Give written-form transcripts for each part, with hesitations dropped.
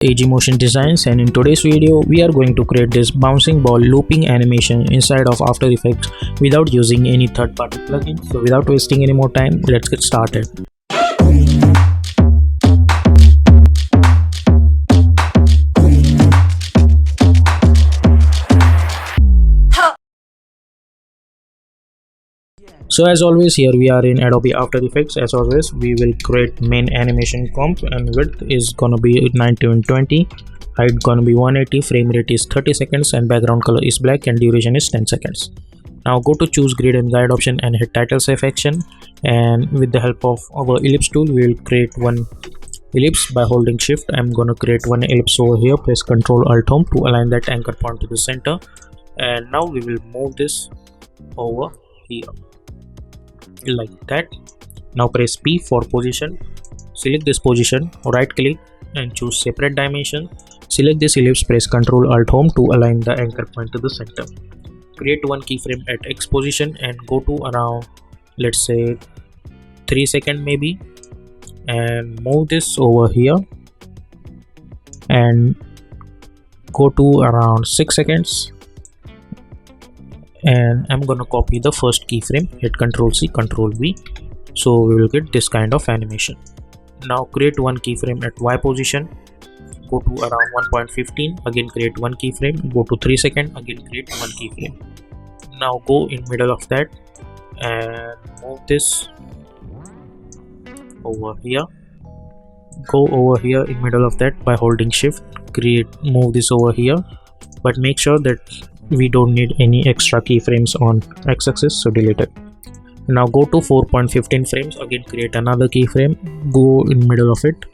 AG Motion Designs, and in today's video we are going to create this bouncing ball looping animation inside of After Effects without using any third-party plugin. So without wasting any more time, let's get started. So as always, here we are in Adobe After Effects. As always, we will create main animation comp, and width is gonna be 1920, height gonna be 180, frame rate is 30 seconds, and background color is black, and duration is 10 seconds. Now go to choose grid and guide option and hit title selection, and with the help of our ellipse tool, we will create one ellipse by holding shift. I'm gonna create one ellipse over here. Press Ctrl Alt Home to align that anchor point to the center, and now we will move this over here like that. Now press P for position. Select this position, right click and choose separate dimension. Select this ellipse, press Ctrl Alt Home to align the anchor point to the center. Create one keyframe at X position and go to around, let's say, 3 seconds maybe, and move this over here and go to around 6 seconds, and I'm gonna copy the first keyframe, hit Ctrl C, Ctrl V, so we will get this kind of animation. Now create one keyframe at Y position, go to around 1.15, again create one keyframe, go to 3 seconds, again create one keyframe. Now go in middle of that and move this over here. Go over here in middle of that by holding shift, move this over here, but make sure that we don't need any extra keyframes on x-axis, so delete it. Now go to 4.15 frames, again create another keyframe, go in middle of it.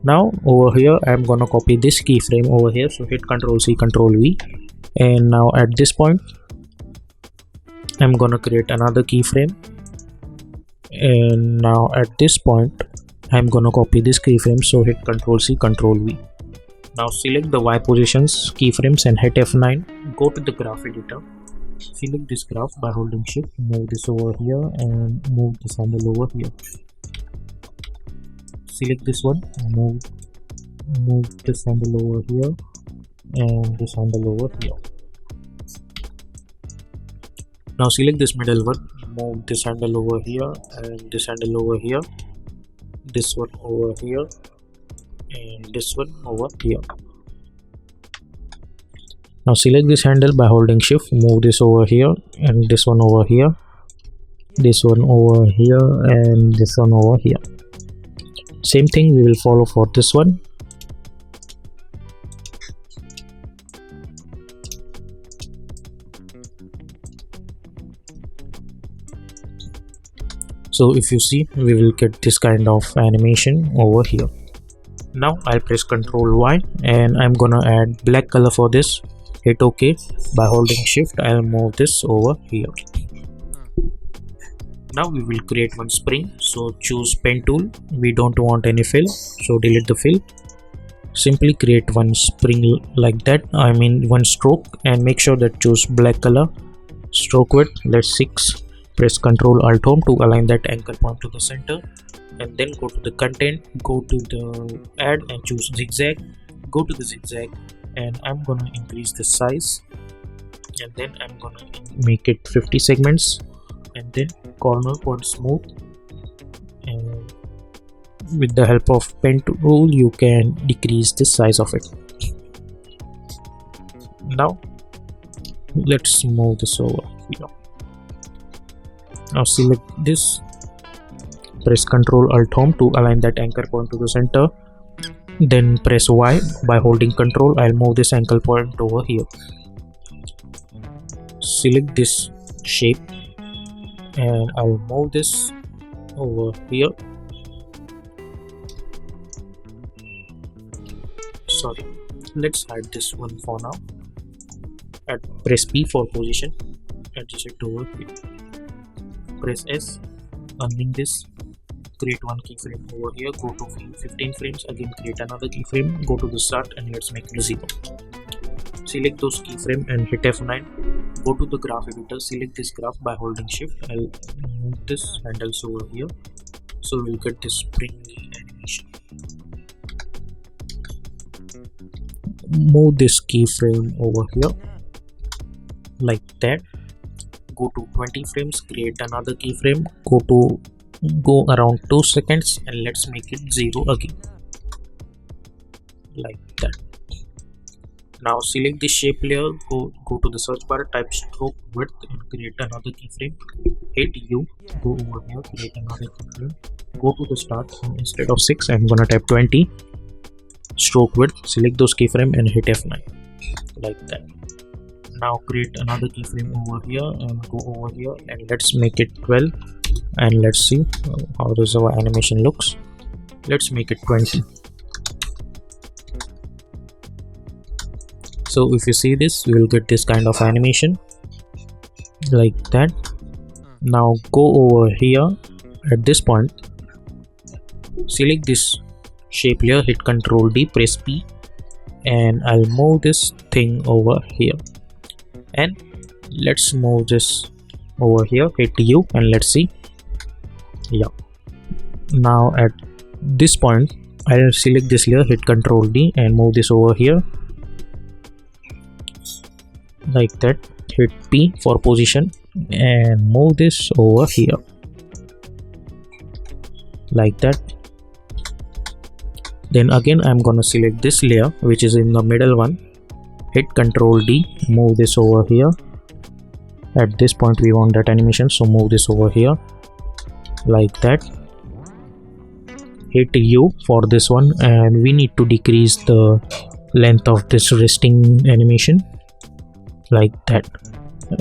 Now over here I'm gonna copy this keyframe over here, so hit Ctrl C, Ctrl V, and now at this point I'm gonna create another keyframe, and now at this point I'm gonna copy this keyframe, so hit Ctrl C, Ctrl V. Now select the Y positions keyframes and hit F9. Go to the graph editor, select this graph by holding shift, move this over here and move this handle over here. Select this one, move this handle over here and this handle over here. Now select this middle one, move this handle over here and this handle over here, this one over here and this one over here. Now select this handle by holding shift, move this over here and this one over here, this one over here and this one over here. Same thing we will follow for this one. So if you see, we will get this kind of animation over here. Now I'll press Ctrl Y and I'm gonna add black color for this. Hit OK. By holding shift, I'll move this over here. Now we will create one spring, so choose pen tool. We don't want any fill, so delete the fill. Simply create one spring like that, I mean one stroke, and make sure that choose black color. Stroke width, let's 6. Press Ctrl Alt Home to align that anchor point to the center, and then go to the content, go to the add and choose zigzag. Go to the zigzag and I'm gonna increase the size, and then I'm gonna make it 50 segments, and then corner point smooth, and with the help of pen tool you can decrease the size of it. Now let's move this over here. Now select this, press Ctrl Alt Home to align that anchor point to the center, then press Y. By holding Ctrl, I'll move this anchor point over here. Select this shape and I'll move this over here. Sorry, let's hide this one for now. Press P for position, adjust it over here. Press S, unlink this, create one keyframe over here, go to 15 frames, again create another keyframe, go to the start and let's make it 0. Select those keyframe and hit F9. Go to the graph editor, select this graph by holding shift. I'll move this handles over here, so we'll get this spring animation. move this keyframe over here like that. Go to 20 frames, create another keyframe, go around 2 seconds, and let's make it 0 again like that. Now select the shape layer, go to the search bar, type stroke width and create another keyframe. Hit U, go over here, create another keyframe, go to the start, and instead of 6 I'm gonna type 20. Stroke width, select those keyframe and hit F9 like that. Now create another keyframe over here and go over here and let's make it 12, and let's see how does our animation looks. Let's make it 20. So if you see this, you will get this kind of animation like that. Now go over here at this point, select this shape layer, hit Ctrl D, press P, and I'll move this thing over here, and let's move this over here, hit U, and let's see. Yeah, now at this point I'll select this layer, hit Ctrl D and move this over here like that, hit P for position and move this over here like that. Then again I'm gonna select this layer which is in the middle one, hit Ctrl D, move this over here. At this point we want that animation, so move this over here like that, hit U for this one, and we need to decrease the length of this resting animation like that.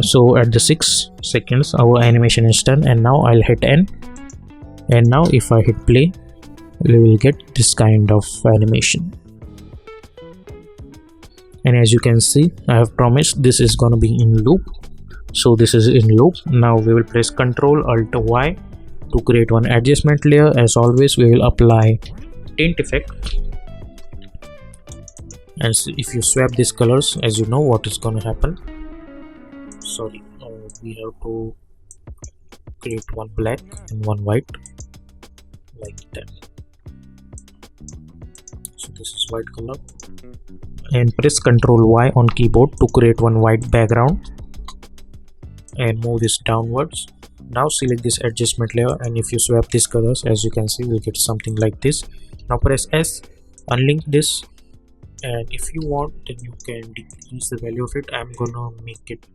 So at the 6 seconds our animation is done, and now I'll hit N, and now if I hit play we will get this kind of animation. And as you can see, I have promised this is gonna be in loop, so this is in loop. Now we will press Ctrl Alt Y to create one adjustment layer. As always we will apply tint effect, and if you swap these colors, as you know what is gonna happen. Sorry, we have to create one black and one white like that. So this is white color, and press Ctrl Y on keyboard to create one white background and move this downwards. Now select this adjustment layer, and if you swap these colors, as you can see, we'll get something like this. Now press S, unlink this, and if you want then you can decrease the value of it. I'm gonna make it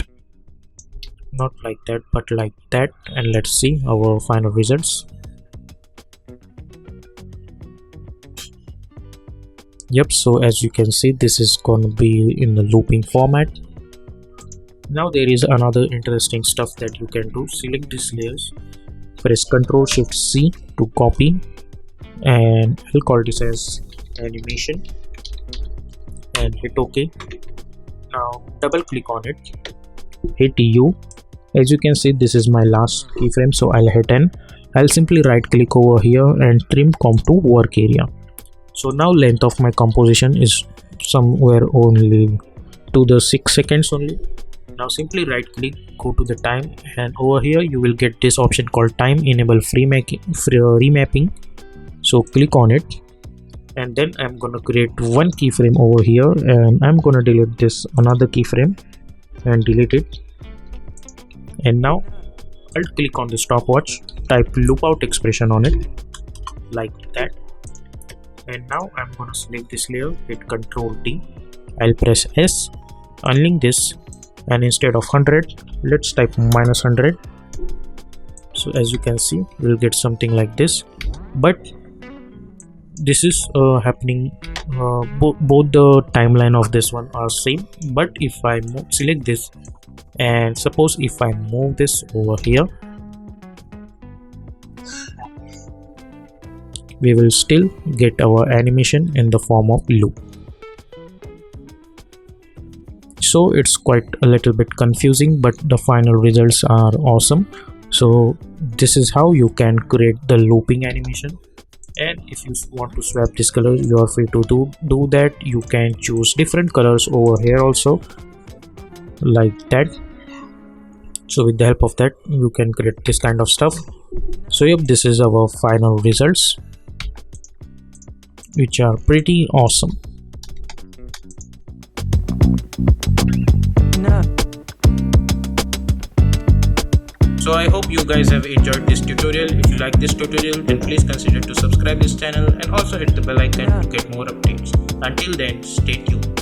not like that but like that, and let's see our final results. Yep, so as you can see this is gonna be in the looping format. Now there is another interesting stuff that you can do. Select these layers, press Ctrl Shift C to copy, and I'll call this as animation and hit OK. Now double click on it, hit U. As you can see this is my last keyframe, so I'll hit N. I'll simply right click over here and trim comp to work area. So now length of my composition is somewhere only to the 6 seconds only. Now simply right click, go to the time, and over here you will get this option called time enable remapping. So click on it, and then I'm gonna create one keyframe over here, and I'm gonna delete this another keyframe and delete it. And now I'll click on the stopwatch, type loop out expression on it like that. And now I'm gonna select this layer, hit Ctrl D, I'll press S, unlink this, and instead of 100 let's type -100. So as you can see we'll get something like this, but this is happening both the timeline of this one are same. But if I select this, and suppose if I move this over here, we will still get our animation in the form of loop. So it's quite a little bit confusing, but the final results are awesome. So this is how you can create the looping animation. And if you want to swap this color, you are free to do that. You can choose different colors over here also like that. So with the help of that you can create this kind of stuff. So yep, this is our final results, which are pretty awesome. So I hope you guys have enjoyed this tutorial. If you like this tutorial, then please consider to subscribe this channel and also hit the bell icon to get more updates. Until then, stay tuned.